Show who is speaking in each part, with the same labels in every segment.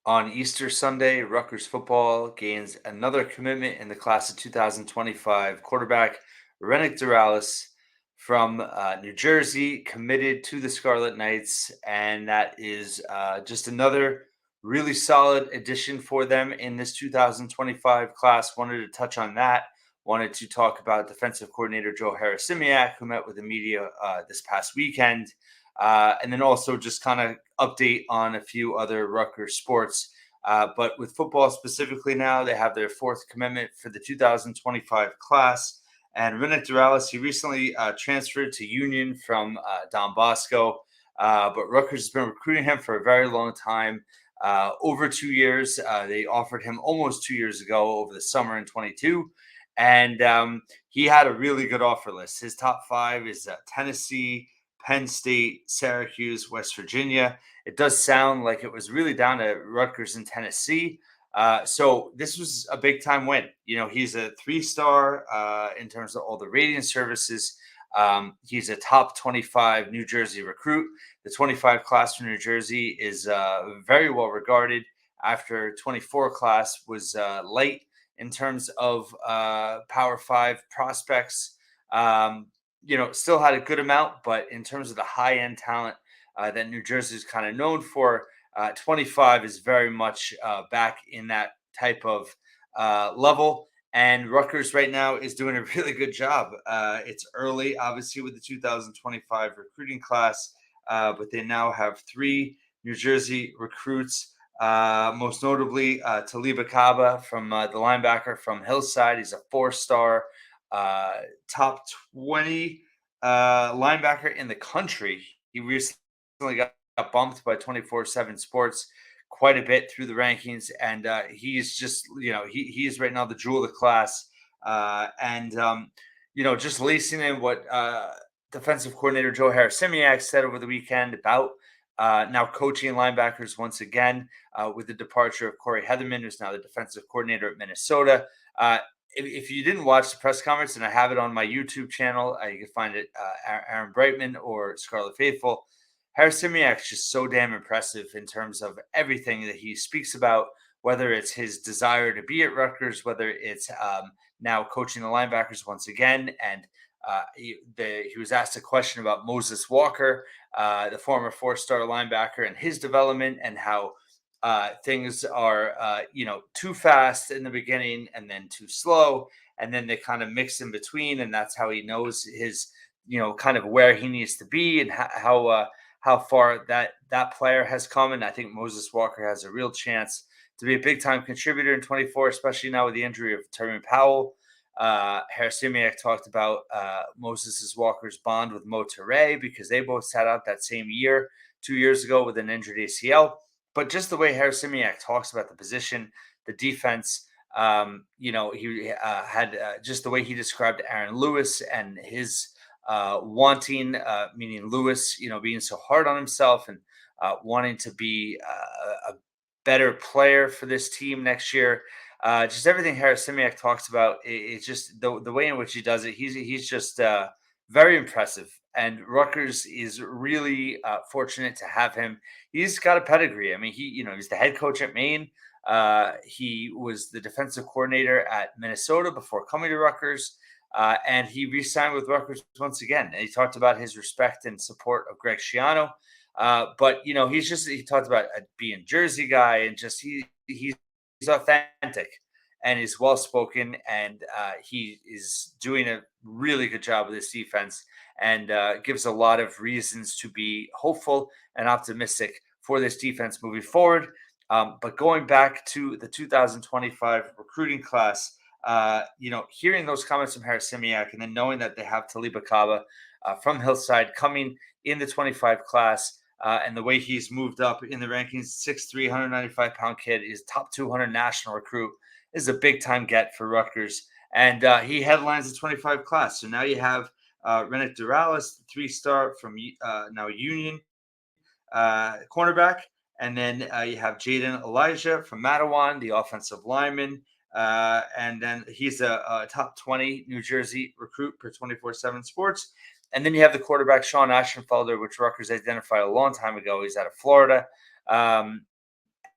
Speaker 1: On Easter Sunday, Rutgers football gains another commitment in the class of 2025. Quarterback Renick Dorilas from New Jersey committed to the Scarlet Knights, and that is just another really solid addition for them in this 2025 class. Wanted to touch on that. Wanted to talk about defensive coordinator Joe Harasymiak, who met with the media this past weekend. And then also just kind of update on a few other Rutgers sports. But with football specifically now, they have their fourth commitment for the 2025 class. And Renick Dorilas, he recently transferred to Union from Don Bosco. But Rutgers has been recruiting him for a very long time, over 2 years. They offered him almost 2 years ago over the summer in 22. And he had a really good offer list. His top five is Tennessee, Penn State, Syracuse, West Virginia. It does sound like it was really down to Rutgers and Tennessee. So this was a big time win. He's a 3-star in terms of all the rating services. He's a top 25 New Jersey recruit. The 25 class from New Jersey is very well regarded after 24 class was light in terms of Power 5 prospects. Still had a good amount, but in terms of the high end talent that New Jersey is kind of known for, 25 is very much back in that type of level. And Rutgers right now is doing a really good job. It's early, obviously, with the 2025 recruiting class, but they now have 3 New Jersey recruits. Most notably, Taliba Kaba from the linebacker from Hillside. He's a 4-star top 20 linebacker in the country. He recently got bumped by 24/7 Sports quite a bit through the rankings, and he's just he is right now the jewel of the class. Just lacing in what defensive coordinator Joe Harasymiak said over the weekend about now coaching linebackers once again with the departure of Corey Heatherman, who's now the defensive coordinator at Minnesota. If you didn't watch the press conference, and I have it on my YouTube channel, you can find it Aaron Brightman or Scarlet Faithful. Harasymiak is just so damn impressive in terms of everything that he speaks about, whether it's his desire to be at Rutgers, whether it's now coaching the linebackers once again. And he was asked a question about Moses Walker, the former 4-star linebacker, and his development, and how things are, too fast in the beginning and then too slow. And then they kind of mix in between. And that's how he knows his, kind of where he needs to be and how far that player has come. And I think Moses Walker has a real chance to be a big time contributor in 24, especially now with the injury of Terry Powell. Harasymiak talked about Moses Walker's bond with Mo Toure because they both sat out that same year, 2 years ago, with an injured ACL. But just the way Harasymiak talks about the position, the defense, he had just the way he described Aaron Lewis and his wanting, meaning Lewis, being so hard on himself and wanting to be a better player for this team next year. Just everything Harasymiak talks about, it's just the way in which he does it. He's just very impressive, and Rutgers is really fortunate to have him. He's got a pedigree. I mean, he's the head coach at Maine. He was the defensive coordinator at Minnesota before coming to Rutgers. And he re-signed with Rutgers once again. And he talked about his respect and support of Greg Schiano. But he talked about being a Jersey guy, and just he's authentic and he's well spoken, and he is doing a really good job with this defense, and gives a lot of reasons to be hopeful and optimistic for this defense moving forward. But going back to the 2025 recruiting class, hearing those comments from Harasymiak, and then knowing that they have Taliba Kaba from Hillside coming in the 25 class, and the way he's moved up in the rankings, 6'3", 195-pound kid, is top 200 national recruit, is a big-time get for Rutgers. And he headlines the 25 class. So now you have Renick Dorilas, 3-star from now Union cornerback. And then you have Jaden Elijah from Matawan, the offensive lineman. And then he's a top 20 New Jersey recruit per 24/7 Sports. And then you have the quarterback, Sean Ashenfelder, which Rutgers identified a long time ago. He's out of Florida.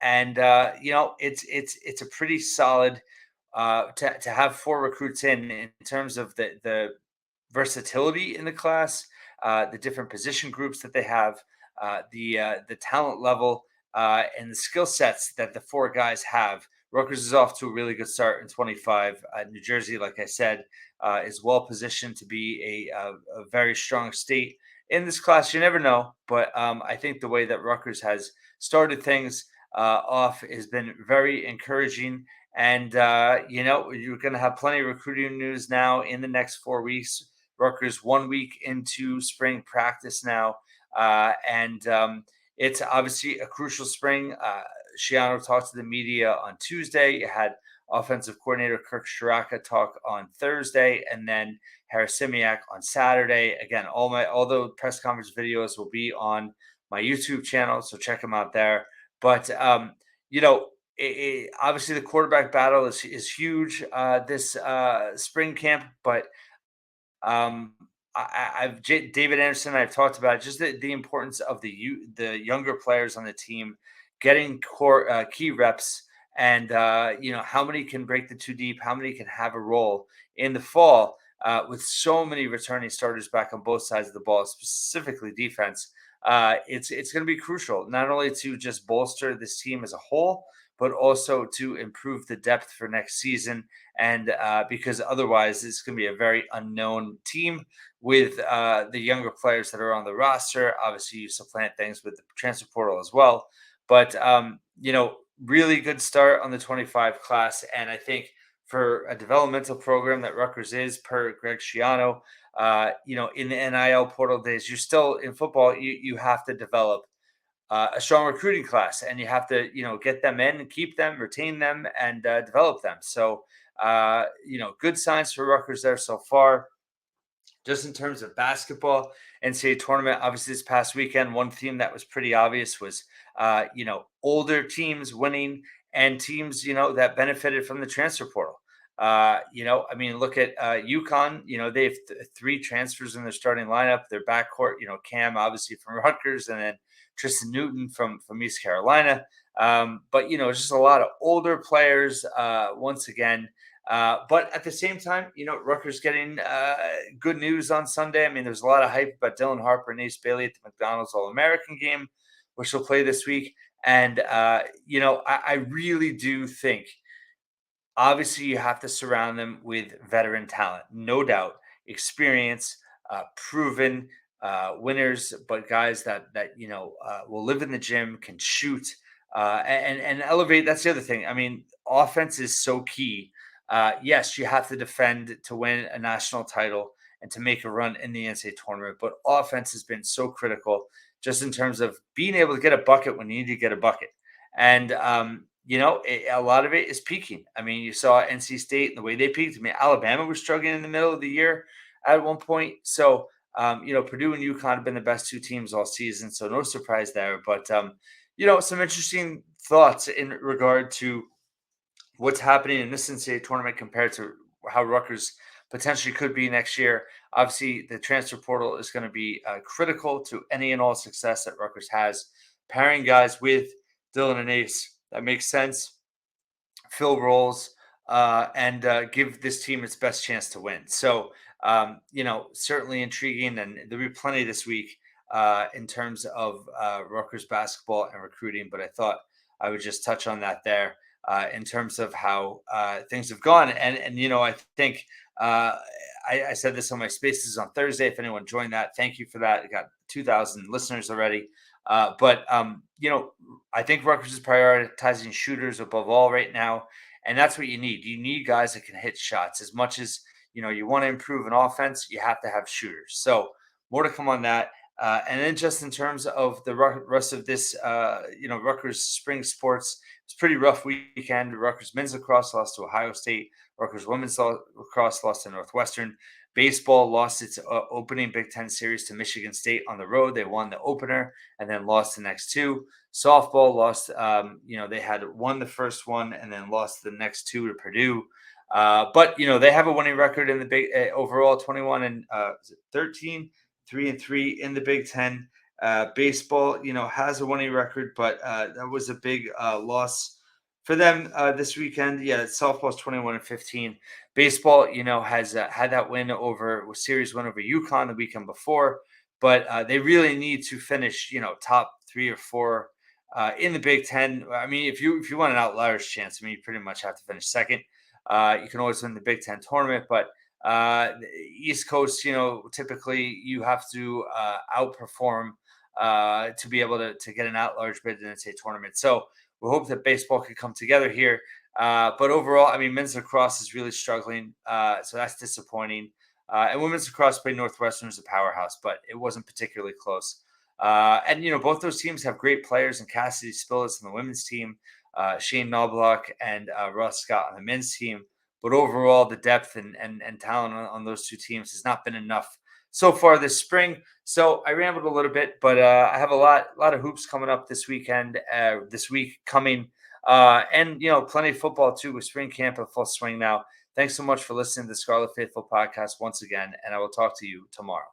Speaker 1: And it's a pretty solid to have four recruits in terms of the versatility in the class, the different position groups that they have, the talent level, and the skill sets that the four guys have. Rutgers is off to a really good start in 25. New Jersey, like I said, is well positioned to be a very strong state in this class. You never know, but I think the way that Rutgers has started things off has been very encouraging. And you're going to have plenty of recruiting news now in the next 4 weeks. Rutgers 1 week into spring practice now, and it's obviously a crucial spring. Shiano talked to the media on Tuesday. You had offensive coordinator Kirk Shiraka talk on Thursday, and then Harasymiak on Saturday. Again, all the press conference videos will be on my YouTube channel, so check them out there. But obviously the quarterback battle is huge this spring camp, but um, David Anderson. I've talked about just the importance of the younger players on the team getting core key reps, and how many can break the two deep, how many can have a role in the fall with so many returning starters back on both sides of the ball, specifically defense. It's going to be crucial not only to just bolster this team as a whole, but also to improve the depth for next season. And because otherwise, it's going to be a very unknown team with the younger players that are on the roster. Obviously, you supplant things with the transfer portal as well. But, really good start on the 25 class. And I think for a developmental program that Rutgers is, per Greg Schiano, in the NIL portal days, you're still in football, you have to develop a strong recruiting class, and you have to get them in and keep them, retain them, and develop them. So good signs for Rutgers there so far. Just in terms of basketball, NCAA tournament, obviously this past weekend, one theme that was pretty obvious was older teams winning, and teams that benefited from the transfer portal. Look at UConn. They have three transfers in their starting lineup. Their backcourt, Cam obviously from Rutgers, and then Tristan Newton from East Carolina. But just a lot of older players once again. But at the same time, Rutgers getting good news on Sunday. I mean, there's a lot of hype about Dylan Harper and Ace Bailey at the McDonald's All-American game, which will play this week. And, I really do think, obviously, you have to surround them with veteran talent, no doubt, experience, proven winners, but guys that will live in the gym, can shoot, and elevate. That's the other thing. I mean, offense is so key. Yes, you have to defend to win a national title and to make a run in the NCAA tournament, but offense has been so critical just in terms of being able to get a bucket when you need to get a bucket. And, a lot of it is peaking. I mean, you saw NC State and the way they peaked. I mean, Alabama was struggling in the middle of the year at one point. So, Purdue and UConn have been the best two teams all season. So no surprise there. But, some interesting thoughts in regard to what's happening in this NCAA tournament compared to how Rutgers potentially could be next year. Obviously, the transfer portal is going to be critical to any and all success that Rutgers has. Pairing guys with Dylan and Ace, that makes sense. Fill roles and give this team its best chance to win. So, certainly intriguing, and there'll be plenty this week in terms of Rutgers basketball and recruiting. But I thought I would just touch on that there in terms of how things have gone. And I think I said this on my Spaces on Thursday. If anyone joined that, thank you for that. I got 2,000 listeners already. But I think Rutgers is prioritizing shooters above all right now, and that's what you need. You need guys that can hit shots. As much as you want to improve an offense, you have to have shooters. So more to come on that. And then just in terms of the rest of this, Rutgers spring sports, it's a pretty rough weekend. Rutgers men's lacrosse lost to Ohio State. Rutgers women's lacrosse lost to Northwestern. Baseball lost its opening Big Ten series to Michigan State on the road. They won the opener and then lost the next two. Softball lost, they had won the first one and then lost the next two to Purdue. But they have a winning record in the big overall 21 and 13, 3-3 in the Big Ten. Baseball, has a winning record, but that was a big loss for them this weekend. Yeah, softball's 21-15. Baseball, has had that win over series win over UConn the weekend before, but they really need to finish, top 3 or 4 in the Big Ten. I mean, if you want an outliers chance, I mean, you pretty much have to finish second. You can always win the Big Ten tournament, but the East Coast, typically you have to outperform to be able to get an at-large bid in the NCAA tournament. So we hope that baseball can come together here. But overall, I mean, men's lacrosse is really struggling, so that's disappointing. And women's lacrosse played Northwestern as a powerhouse, but it wasn't particularly close. And both those teams have great players, and Cassidy Spillis on the women's team, Shane Knobloch and Russ Scott on the men's team. But overall, the depth and talent on those two teams has not been enough so far this spring. So I rambled a little bit, but I have a lot of hoops coming up this weekend, this week coming, and plenty of football too with spring camp in full swing now. Thanks so much for listening to the Scarlet Faithful podcast once again, and I will talk to you tomorrow.